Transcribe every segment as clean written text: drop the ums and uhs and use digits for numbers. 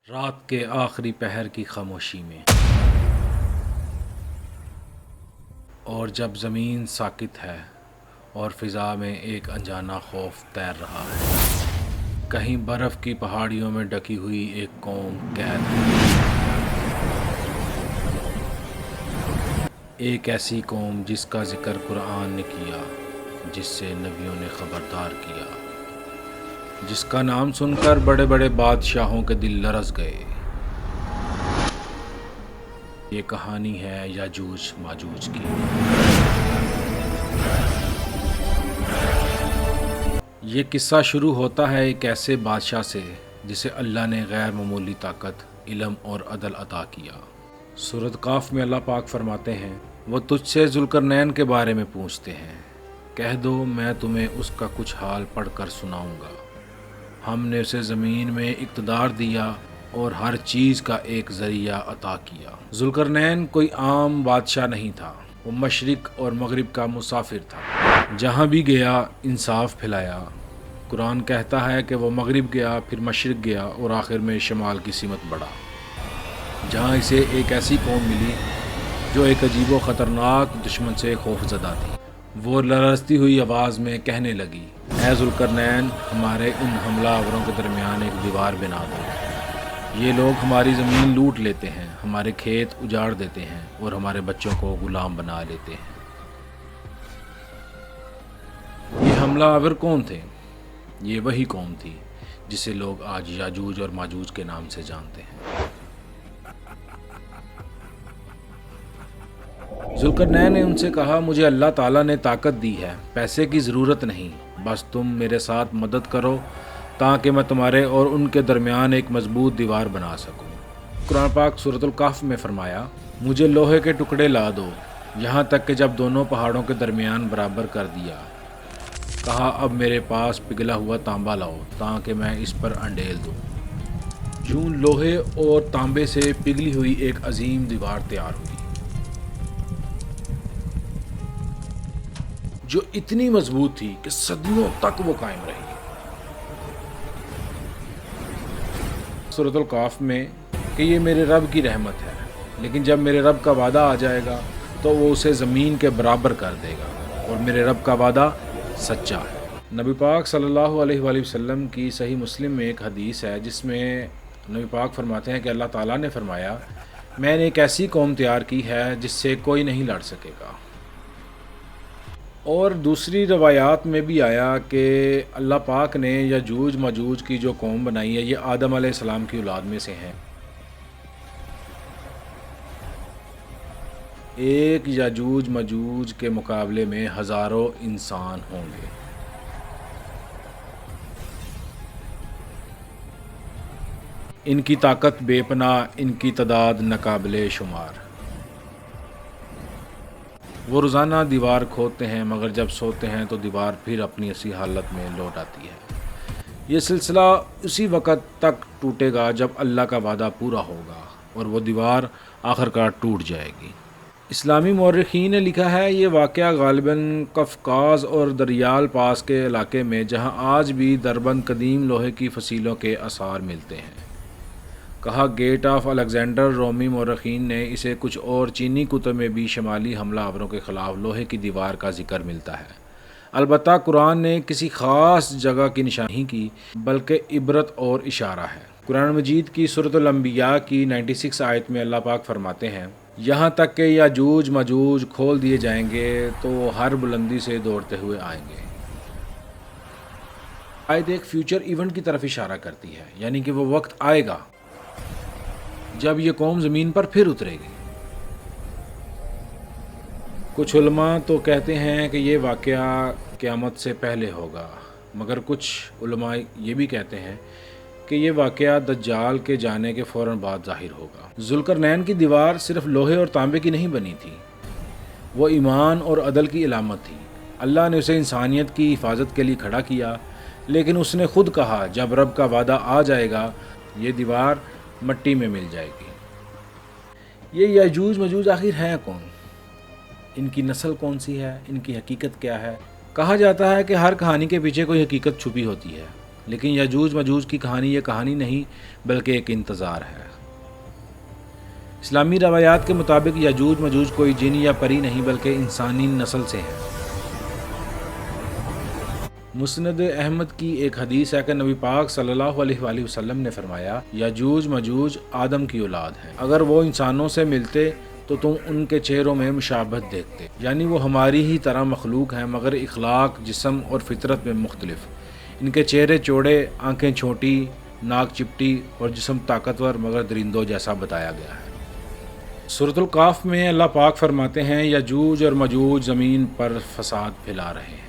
رات کے آخری پہر کی خاموشی میں، اور جب زمین ساکت ہے اور فضا میں ایک انجانا خوف تیر رہا ہے، کہیں برف کی پہاڑیوں میں ڈکی ہوئی ایک قوم قید ہے، ایک ایسی قوم جس کا ذکر قرآن نے کیا، جس سے نبیوں نے خبردار کیا، جس کا نام سن کر بڑے بڑے بادشاہوں کے دل لرز گئے۔ یہ کہانی ہے یاجوج ماجوج کی۔ یہ قصہ شروع ہوتا ہے ایک ایسے بادشاہ سے جسے اللہ نے غیر معمولی طاقت، علم اور عدل عطا کیا۔ سورۃ قاف میں اللہ پاک فرماتے ہیں، وہ تجھ سے ذوالقرنین کے بارے میں پوچھتے ہیں، کہہ دو میں تمہیں اس کا کچھ حال پڑھ کر سناؤں گا۔ ہم نے اسے زمین میں اقتدار دیا اور ہر چیز کا ایک ذریعہ عطا کیا۔ ذوالقرنین کوئی عام بادشاہ نہیں تھا، وہ مشرق اور مغرب کا مسافر تھا۔ جہاں بھی گیا انصاف پھیلایا۔ قرآن کہتا ہے کہ وہ مغرب گیا، پھر مشرق گیا اور آخر میں شمال کی سمت بڑھا، جہاں اسے ایک ایسی قوم ملی جو ایک عجیب و خطرناک دشمن سے خوف زدہ تھی۔ وہ لرزتی ہوئی آواز میں کہنے لگی، اے ذوالقرنین، ہمارے ان حملہ آوروں کے درمیان ایک دیوار بنا دو۔ یہ لوگ ہماری زمین لوٹ لیتے ہیں، ہمارے کھیت اجاڑ دیتے ہیں اور ہمارے بچوں کو غلام بنا لیتے ہیں۔ یہ حملہ آور کون تھے؟ یہ وہی قوم تھی جسے لوگ آج یاجوج اور ماجوج کے نام سے جانتے ہیں۔ ذوالقرنین نے ان سے کہا، مجھے اللہ تعالیٰ نے طاقت دی ہے، پیسے کی ضرورت نہیں، بس تم میرے ساتھ مدد کرو تاکہ میں تمہارے اور ان کے درمیان ایک مضبوط دیوار بنا سکوں۔ قرآن پاک سورۃ الکہف میں فرمایا، مجھے لوہے کے ٹکڑے لا دو، یہاں تک کہ جب دونوں پہاڑوں کے درمیان برابر کر دیا، کہا اب میرے پاس پگھلا ہوا تانبا لاؤ تاکہ میں اس پر انڈیل دوں۔ یوں لوہے اور تانبے سے پگھلی ہوئی ایک عظیم دیوار تیار ہوئی، جو اتنی مضبوط تھی کہ صدیوں تک وہ قائم رہی۔ سورۃ الکہف میں کہ یہ میرے رب کی رحمت ہے، لیکن جب میرے رب کا وعدہ آ جائے گا تو وہ اسے زمین کے برابر کر دے گا، اور میرے رب کا وعدہ سچا ہے۔ نبی پاک صلی اللہ علیہ وآلہ وسلم کی صحیح مسلم میں ایک حدیث ہے جس میں نبی پاک فرماتے ہیں کہ اللہ تعالیٰ نے فرمایا، میں نے ایک ایسی قوم تیار کی ہے جس سے کوئی نہیں لڑ سکے گا۔ اور دوسری روایات میں بھی آیا کہ اللہ پاک نے یاجوج ماجوج کی جو قوم بنائی ہے یہ آدم علیہ السلام کی اولاد میں سے ہیں۔ ایک یاجوج ماجوج کے مقابلے میں ہزاروں انسان ہوں گے۔ ان کی طاقت بے پناہ، ان کی تعداد ناقابل شمار۔ وہ روزانہ دیوار کھودتے ہیں، مگر جب سوتے ہیں تو دیوار پھر اپنی اسی حالت میں لوٹ آتی ہے۔ یہ سلسلہ اسی وقت تک ٹوٹے گا جب اللہ کا وعدہ پورا ہوگا اور وہ دیوار آخرکار ٹوٹ جائے گی۔ اسلامی مورخین نے لکھا ہے، یہ واقعہ غالباً قفقاز اور دریال پاس کے علاقے میں، جہاں آج بھی دربند قدیم لوہے کی فسیلوں کے آثار ملتے ہیں۔ کہا گیٹ آف الیگزینڈر، رومی مورخین نے اسے کچھ اور چینی کتب میں بھی شمالی حملہ آوروں کے خلاف لوہے کی دیوار کا ذکر ملتا ہے۔ البتہ قرآن نے کسی خاص جگہ کی نشانی نہیں کی، بلکہ عبرت اور اشارہ ہے۔ قرآن مجید کی سورۃ الانبیاء کی 96 آیت میں اللہ پاک فرماتے ہیں، یہاں تک کہ یاجوج ماجوج کھول دیے جائیں گے تو وہ ہر بلندی سے دوڑتے ہوئے آئیں گے۔ آیت ایک فیوچر ایونٹ کی طرف اشارہ کرتی ہے، یعنی کہ وہ وقت آئے گا جب یہ قوم زمین پر پھر اترے گی۔ کچھ علماء تو کہتے ہیں کہ یہ واقعہ قیامت سے پہلے ہوگا، مگر کچھ علماء یہ بھی کہتے ہیں کہ یہ واقعہ دجال کے جانے کے فوراً بعد ظاہر ہوگا۔ ذوالقرنین کی دیوار صرف لوہے اور تانبے کی نہیں بنی تھی، وہ ایمان اور عدل کی علامت تھی۔ اللہ نے اسے انسانیت کی حفاظت کے لیے کھڑا کیا، لیکن اس نے خود کہا جب رب کا وعدہ آ جائے گا یہ دیوار مٹی میں مل جائے گی۔ یہ یاجوج ماجوج آخر ہیں کون؟ ان کی نسل کون سی ہے؟ ان کی حقیقت کیا ہے؟ کہا جاتا ہے کہ ہر کہانی کے پیچھے کوئی حقیقت چھپی ہوتی ہے۔ لیکن یجوج مجوج کی کہانی یہ کہانی نہیں بلکہ ایک انتظار ہے۔ اسلامی روایات کے مطابق یجوج مجوج کوئی جن یا پری نہیں بلکہ انسانی نسل سے ہیں۔ مسند احمد کی ایک حدیث ہے کہ نبی پاک صلی اللہ علیہ وآلہ وسلم نے فرمایا، یجوج مجوج آدم کی اولاد ہیں، اگر وہ انسانوں سے ملتے تو تم ان کے چہروں میں مشابہت دیکھتے، یعنی وہ ہماری ہی طرح مخلوق ہیں مگر اخلاق، جسم اور فطرت میں مختلف۔ ان کے چہرے چوڑے، آنکھیں چھوٹی، ناک چپٹی اور جسم طاقتور مگر درندوں جیسا بتایا گیا ہے۔ سورۃ القاف میں اللہ پاک فرماتے ہیں، یجوج اور مجوج زمین پر فساد پھیلا رہے ہیں۔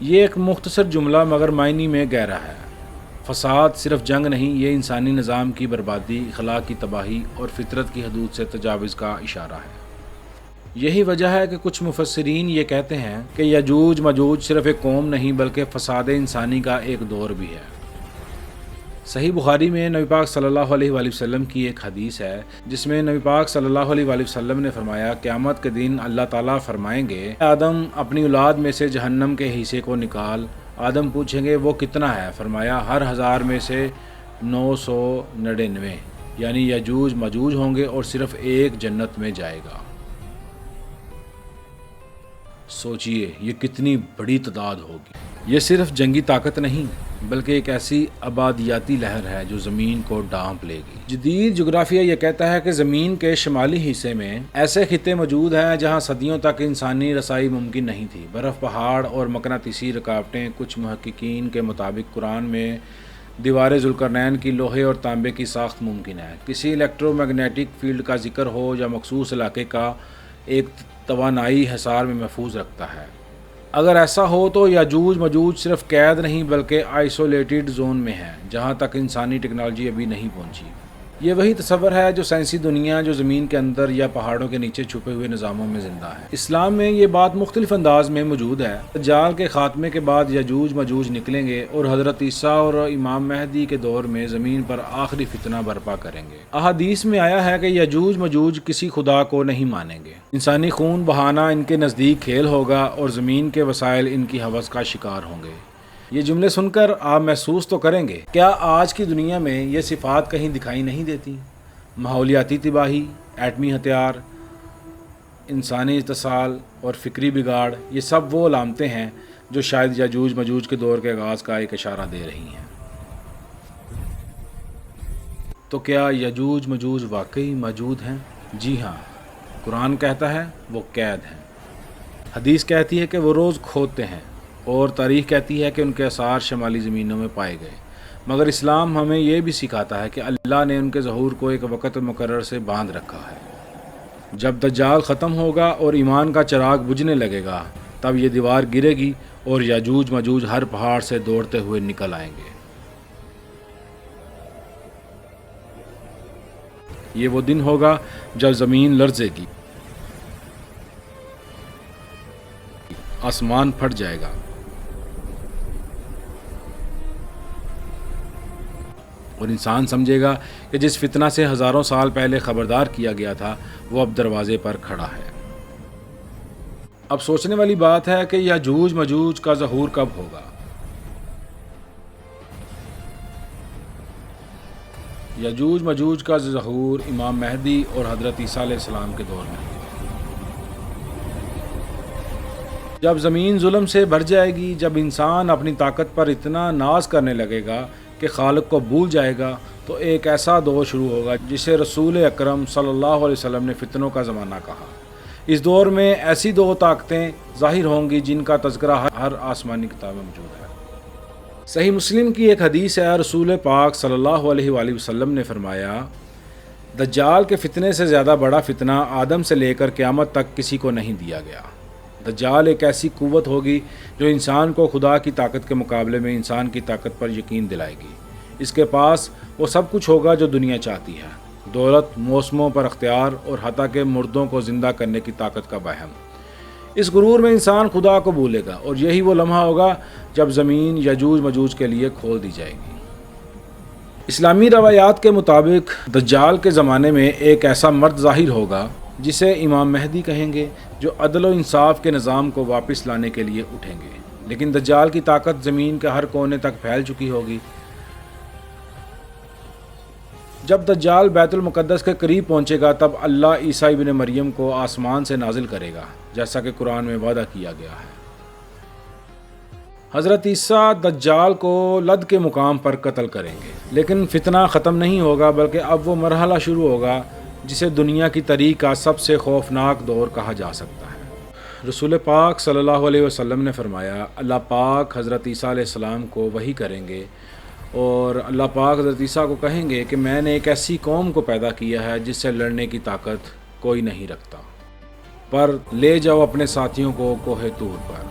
یہ ایک مختصر جملہ مگر معنی میں گہرا ہے۔ فساد صرف جنگ نہیں، یہ انسانی نظام کی بربادی، اخلاق کی تباہی اور فطرت کی حدود سے تجاوز کا اشارہ ہے۔ یہی وجہ ہے کہ کچھ مفسرین یہ کہتے ہیں کہ یجوج مجوج صرف ایک قوم نہیں بلکہ فساد انسانی کا ایک دور بھی ہے۔ صحیح بخاری میں نبی پاک صلی اللہ علیہ وآلہ وسلم کی ایک حدیث ہے جس میں نبی پاک صلی اللہ علیہ وآلہ وسلم نے فرمایا، قیامت کے دن اللہ تعالیٰ فرمائیں گے، آدم اپنی اولاد میں سے جہنم کے حصے کو نکال۔ آدم پوچھیں گے وہ کتنا ہے؟ فرمایا ہر 1000 میں سے 999، یعنی یجوج مجوج ہوں گے اور صرف ایک جنت میں جائے گا۔ سوچئے یہ کتنی بڑی تعداد ہوگی۔ یہ صرف جنگی طاقت نہیں بلکہ ایک ایسی آبادیاتی لہر ہے جو زمین کو ڈانپ لے گی۔ جدید جغرافیہ یہ کہتا ہے کہ زمین کے شمالی حصے میں ایسے خطے موجود ہیں جہاں صدیوں تک انسانی رسائی ممکن نہیں تھی۔ برف، پہاڑ اور مقناطیسی رکاوٹیں۔ کچھ محققین کے مطابق قرآن میں دیوار ذوالقرنین کی لوہے اور تانبے کی ساخت ممکن ہے۔ کسی الیکٹرو میگنیٹک فیلڈ کا ذکر ہو یا مخصوص علاقے کا ایک توانائی حصار میں محفوظ رکھتا ہے۔ اگر ایسا ہو تو یجوج مجوج صرف قید نہیں بلکہ آئسولیٹڈ زون میں ہے جہاں تک انسانی ٹیکنالوجی ابھی نہیں پہنچی۔ یہ وہی تصور ہے جو سائنسی دنیا جو زمین کے اندر یا پہاڑوں کے نیچے چھپے ہوئے نظاموں میں زندہ ہے۔ اسلام میں یہ بات مختلف انداز میں موجود ہے۔ دجال کے خاتمے کے بعد یجوج مجوج نکلیں گے اور حضرت عیسیٰ اور امام مہدی کے دور میں زمین پر آخری فتنہ برپا کریں گے۔ احادیث میں آیا ہے کہ یجوج مجوج کسی خدا کو نہیں مانیں گے۔ انسانی خون بہانا ان کے نزدیک کھیل ہوگا اور زمین کے وسائل ان کی ہوس کا شکار ہوں گے۔ یہ جملے سن کر آپ محسوس تو کریں گے، کیا آج کی دنیا میں یہ صفات کہیں دکھائی نہیں دیتی؟ ماحولیاتی تباہی، ایٹمی ہتھیار، انسانی اتصال اور فکری بگاڑ، یہ سب وہ علامتیں ہیں جو شاید یجوج مجوج کے دور کے آغاز کا ایک اشارہ دے رہی ہیں۔ تو کیا یجوج مجوج واقعی موجود ہیں؟ جی ہاں، قرآن کہتا ہے وہ قید ہیں، حدیث کہتی ہے کہ وہ روز کھودتے ہیں، اور تاریخ کہتی ہے کہ ان کے آثار شمالی زمینوں میں پائے گئے۔ مگر اسلام ہمیں یہ بھی سکھاتا ہے کہ اللہ نے ان کے ظہور کو ایک وقت مقرر سے باندھ رکھا ہے۔ جب دجال ختم ہوگا اور ایمان کا چراغ بجھنے لگے گا تب یہ دیوار گرے گی اور یجوج مجوج ہر پہاڑ سے دوڑتے ہوئے نکل آئیں گے۔ یہ وہ دن ہوگا جب زمین لرزے گی، آسمان پھٹ جائے گا اور انسان سمجھے گا کہ جس فتنہ سے ہزاروں سال پہلے خبردار کیا گیا تھا وہ اب دروازے پر کھڑا ہے۔ اب سوچنے والی بات ہے کہ یجوج مجوج کا ظہور کب ہوگا؟ یجوج مجوج کا ظہور امام مہدی اور حضرت عیسیٰ علیہ السلام کے دور میں ہوگا۔ جب زمین ظلم سے بھر جائے گی، جب انسان اپنی طاقت پر اتنا ناز کرنے لگے گا کہ خالق کو بھول جائے گا، تو ایک ایسا دور شروع ہوگا جسے رسول اکرم صلی اللہ علیہ وسلم نے فتنوں کا زمانہ کہا۔ اس دور میں ایسی دو طاقتیں ظاہر ہوں گی جن کا تذکرہ ہر آسمانی کتاب میں موجود ہے۔ صحیح مسلم کی ایک حدیث ہے، رسول پاک صلی اللہ علیہ وآلہ وسلم نے فرمایا، دجال کے فتنے سے زیادہ بڑا فتنہ آدم سے لے کر قیامت تک کسی کو نہیں دیا گیا۔ دجال ایک ایسی قوت ہوگی جو انسان کو خدا کی طاقت کے مقابلے میں انسان کی طاقت پر یقین دلائے گی۔ اس کے پاس وہ سب کچھ ہوگا جو دنیا چاہتی ہے، دولت، موسموں پر اختیار اور حتیٰ کہ مردوں کو زندہ کرنے کی طاقت کا وہم۔ اس غرور میں انسان خدا کو بھولے گا اور یہی وہ لمحہ ہوگا جب زمین یجوج مجوج کے لیے کھول دی جائے گی۔ اسلامی روایات کے مطابق دجال کے زمانے میں ایک ایسا مرد ظاہر ہوگا جسے امام مہدی کہیں گے، جو عدل و انصاف کے نظام کو واپس لانے کے لیے اٹھیں گے۔ لیکن دجال کی طاقت زمین کے ہر کونے تک پھیل چکی ہوگی۔ جب دجال بیت المقدس کے قریب پہنچے گا تب اللہ عیسیٰ ابن مریم کو آسمان سے نازل کرے گا، جیسا کہ قرآن میں وعدہ کیا گیا ہے۔ حضرت عیسیٰ دجال کو لد کے مقام پر قتل کریں گے، لیکن فتنہ ختم نہیں ہوگا، بلکہ اب وہ مرحلہ شروع ہوگا جسے دنیا کی تاریخ کا سب سے خوفناک دور کہا جا سکتا ہے۔ رسول پاک صلی اللہ علیہ وسلم نے فرمایا، اللہ پاک حضرت عیسیٰ علیہ السلام کو وحی کریں گے اور اللہ پاک حضرت عیسیٰ کو کہیں گے کہ میں نے ایک ایسی قوم کو پیدا کیا ہے جس سے لڑنے کی طاقت کوئی نہیں رکھتا، پر لے جاؤ اپنے ساتھیوں کو کوہ طور پر۔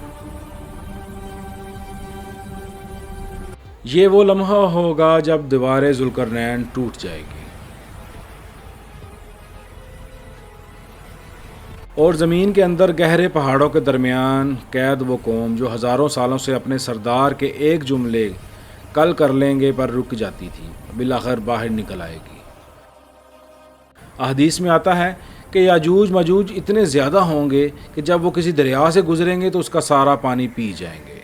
یہ وہ لمحہ ہوگا جب دیوار ذوالقرنین ٹوٹ جائے گی اور زمین کے اندر گہرے پہاڑوں کے درمیان قید وہ قوم جو ہزاروں سالوں سے اپنے سردار کے ایک جملے کل کر لیں گے پر رک جاتی تھی، بالآخر باہر نکل آئے گی۔ احادیث میں آتا ہے کہ یاجوج ماجوج اتنے زیادہ ہوں گے کہ جب وہ کسی دریا سے گزریں گے تو اس کا سارا پانی پی جائیں گے،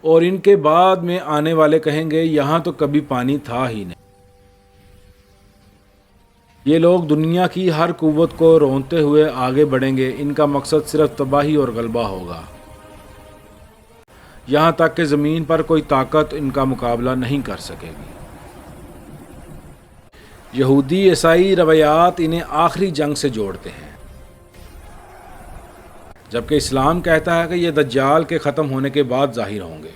اور ان کے بعد میں آنے والے کہیں گے یہاں تو کبھی پانی تھا ہی نہیں۔ یہ لوگ دنیا کی ہر قوت کو رونتے ہوئے آگے بڑھیں گے، ان کا مقصد صرف تباہی اور غلبہ ہوگا، یہاں تک کہ زمین پر کوئی طاقت ان کا مقابلہ نہیں کر سکے گی۔ یہودی عیسائی روایات انہیں آخری جنگ سے جوڑتے ہیں، جبکہ اسلام کہتا ہے کہ یہ دجال کے ختم ہونے کے بعد ظاہر ہوں گے۔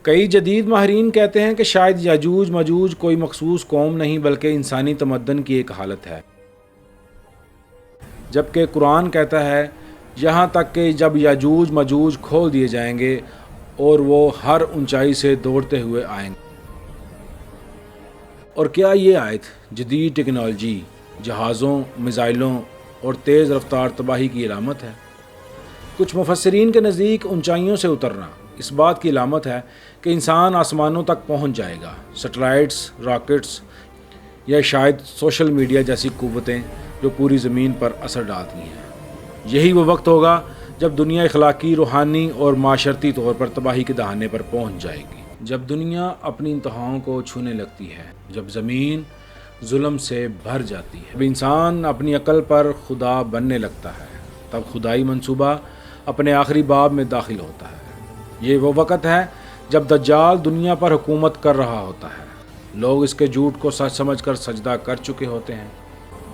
کئی جدید ماہرین کہتے ہیں کہ شاید یاجوج ماجوج کوئی مخصوص قوم نہیں بلکہ انسانی تمدن کی ایک حالت ہے، جبکہ قرآن کہتا ہے یہاں تک کہ جب یاجوج ماجوج کھول دیے جائیں گے اور وہ ہر اونچائی سے دوڑتے ہوئے آئیں گے۔ اور کیا یہ آیت جدید ٹیکنالوجی، جہازوں، میزائلوں اور تیز رفتار تباہی کی علامت ہے؟ کچھ مفسرین کے نزدیک اونچائیوں سے اترنا اس بات کی علامت ہے کہ انسان آسمانوں تک پہنچ جائے گا۔ سیٹلائٹس، راکٹس یا شاید سوشل میڈیا جیسی قوتیں جو پوری زمین پر اثر ڈالتی ہیں۔ یہی وہ وقت ہوگا جب دنیا اخلاقی، روحانی اور معاشرتی طور پر تباہی کے دہانے پر پہنچ جائے گی، جب دنیا اپنی انتہاؤں کو چھونے لگتی ہے، جب زمین ظلم سے بھر جاتی ہے، جب انسان اپنی عقل پر خدا بننے لگتا ہے، تب خدائی منصوبہ اپنے آخری باب میں داخل ہوتا ہے۔ یہ وہ وقت ہے جب دجال دنیا پر حکومت کر رہا ہوتا ہے، لوگ اس کے جھوٹ کو سچ سمجھ کر سجدہ کر چکے ہوتے ہیں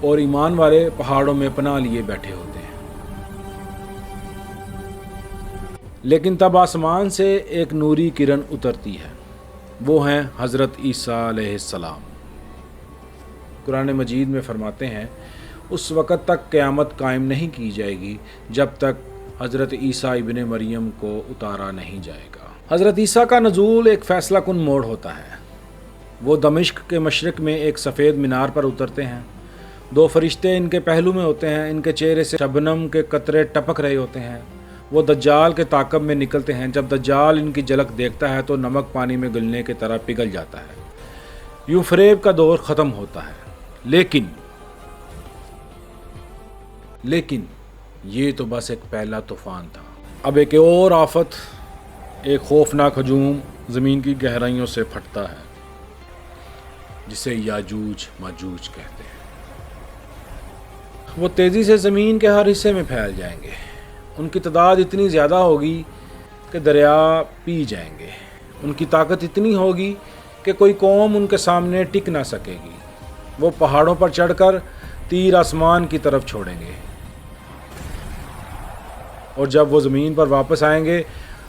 اور ایمان والے پہاڑوں میں پناہ لیے بیٹھے ہوتے ہیں۔ لیکن تب آسمان سے ایک نوری کرن اترتی ہے، وہ ہیں حضرت عیسیٰ علیہ السلام۔ قرآن مجید میں فرماتے ہیں اس وقت تک قیامت قائم نہیں کی جائے گی جب تک حضرت عیسیٰ ابن مریم کو اتارا نہیں جائے گا۔ حضرت عیسیٰ کا نزول ایک فیصلہ کن موڑ ہوتا ہے۔ وہ دمشق کے مشرق میں ایک سفید مینار پر اترتے ہیں، دو فرشتے ان کے پہلو میں ہوتے ہیں، ان کے چہرے سے شبنم کے قطرے ٹپک رہے ہوتے ہیں۔ وہ دجال کے تعاقب میں نکلتے ہیں، جب دجال ان کی جھلک دیکھتا ہے تو نمک پانی میں گلنے کی طرح پگھل جاتا ہے۔ یوں فریب کا دور ختم ہوتا ہے، لیکن یہ تو بس ایک پہلا طوفان تھا۔ اب ایک اور آفت، ایک خوفناک ہجوم زمین کی گہرائیوں سے پھٹتا ہے، جسے یاجوج ماجوج کہتے ہیں۔ وہ تیزی سے زمین کے ہر حصے میں پھیل جائیں گے، ان کی تعداد اتنی زیادہ ہوگی کہ دریا پی جائیں گے، ان کی طاقت اتنی ہوگی کہ کوئی قوم ان کے سامنے ٹک نہ سکے گی۔ وہ پہاڑوں پر چڑھ کر تیر آسمان کی طرف چھوڑیں گے، اور جب وہ زمین پر واپس آئیں گے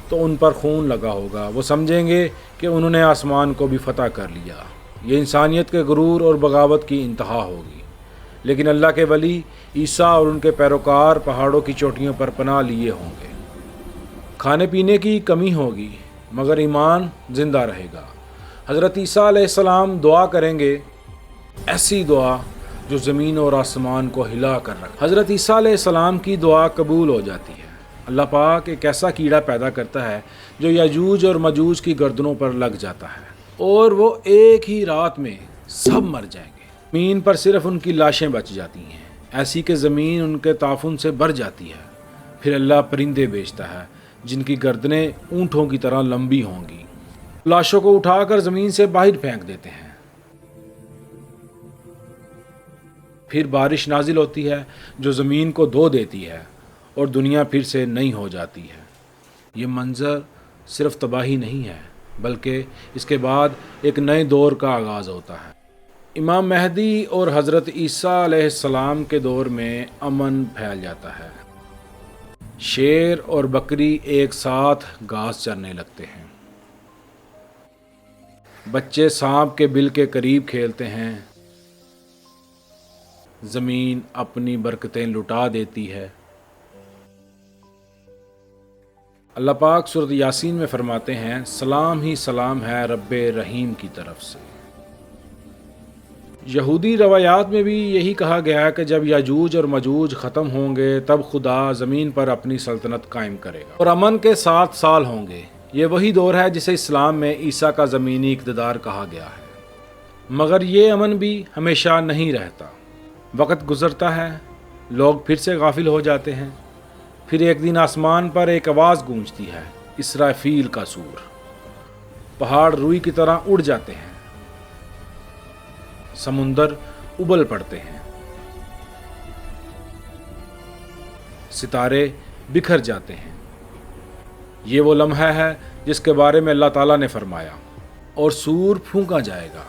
تو ان پر خون لگا ہوگا۔ وہ سمجھیں گے کہ انہوں نے آسمان کو بھی فتح کر لیا۔ یہ انسانیت کے غرور اور بغاوت کی انتہا ہوگی۔ لیکن اللہ کے ولی عیسیٰ اور ان کے پیروکار پہاڑوں کی چوٹیوں پر پناہ لیے ہوں گے۔ کھانے پینے کی کمی ہوگی مگر ایمان زندہ رہے گا۔ حضرت عیسیٰ علیہ السلام دعا کریں گے، ایسی دعا جو زمین اور آسمان کو ہلا کر رکھے۔ حضرت عیسیٰ علیہ السلام کی دعا قبول ہو جاتی ہے۔ اللہ پاک ایک ایسا کیڑا پیدا کرتا ہے جو یاجوج اور ماجوج کی گردنوں پر لگ جاتا ہے، اور وہ ایک ہی رات میں سب مر جائیں گے۔ زمین پر صرف ان کی لاشیں بچ جاتی ہیں۔ ایسی کہ زمین ان کے تعفن سے بھر جاتی ہے۔ پھر اللہ پرندے بھیجتا ہے جن کی گردنیں اونٹوں کی طرح لمبی ہوں گی، لاشوں کو اٹھا کر زمین سے باہر پھینک دیتے ہیں۔ پھر بارش نازل ہوتی ہے جو زمین کو دھو دیتی ہے اور دنیا پھر سے نئی ہو جاتی ہے۔ یہ منظر صرف تباہی نہیں ہے بلکہ اس کے بعد ایک نئے دور کا آغاز ہوتا ہے۔ امام مہدی اور حضرت عیسیٰ علیہ السلام کے دور میں امن پھیل جاتا ہے۔ شیر اور بکری ایک ساتھ گھاس چرنے لگتے ہیں، بچے سانپ کے بل کے قریب کھیلتے ہیں، زمین اپنی برکتیں لٹا دیتی ہے۔ اللہ پاک سورۃ یاسین میں فرماتے ہیں، سلام ہی سلام ہے رب رحیم کی طرف سے۔ یہودی روایات میں بھی یہی کہا گیا ہے کہ جب یاجوج اور ماجوج ختم ہوں گے تب خدا زمین پر اپنی سلطنت قائم کرے گا اور امن کے 7 سال ہوں گے۔ یہ وہی دور ہے جسے اسلام میں عیسیٰ کا زمینی اقتدار کہا گیا ہے۔ مگر یہ امن بھی ہمیشہ نہیں رہتا، وقت گزرتا ہے، لوگ پھر سے غافل ہو جاتے ہیں۔ پھر ایک دن آسمان پر ایک آواز گونجتی ہے، اسرافیل کا سور۔ پہاڑ روئی کی طرح اڑ جاتے ہیں، سمندر ابل پڑتے ہیں، ستارے بکھر جاتے ہیں۔ یہ وہ لمحہ ہے جس کے بارے میں اللہ تعالیٰ نے فرمایا، اور سور پھونکا جائے گا،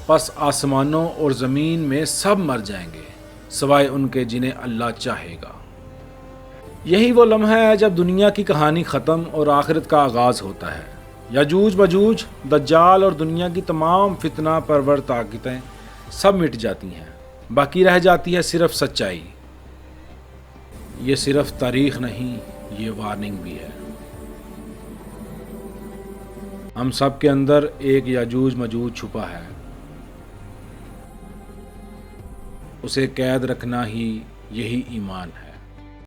پس آسمانوں اور زمین میں سب مر جائیں گے سوائے ان کے جنہیں اللہ چاہے گا۔ یہی وہ لمحہ ہے جب دنیا کی کہانی ختم اور آخرت کا آغاز ہوتا ہے۔ یاجوج ماجوج، دجال اور دنیا کی تمام فتنہ پرور طاقتیں سب مٹ جاتی ہیں، باقی رہ جاتی ہے صرف سچائی۔ یہ صرف تاریخ نہیں، یہ وارننگ بھی ہے۔ ہم سب کے اندر ایک یاجوج ماجوج چھپا ہے، اسے قید رکھنا ہی یہی ایمان ہے۔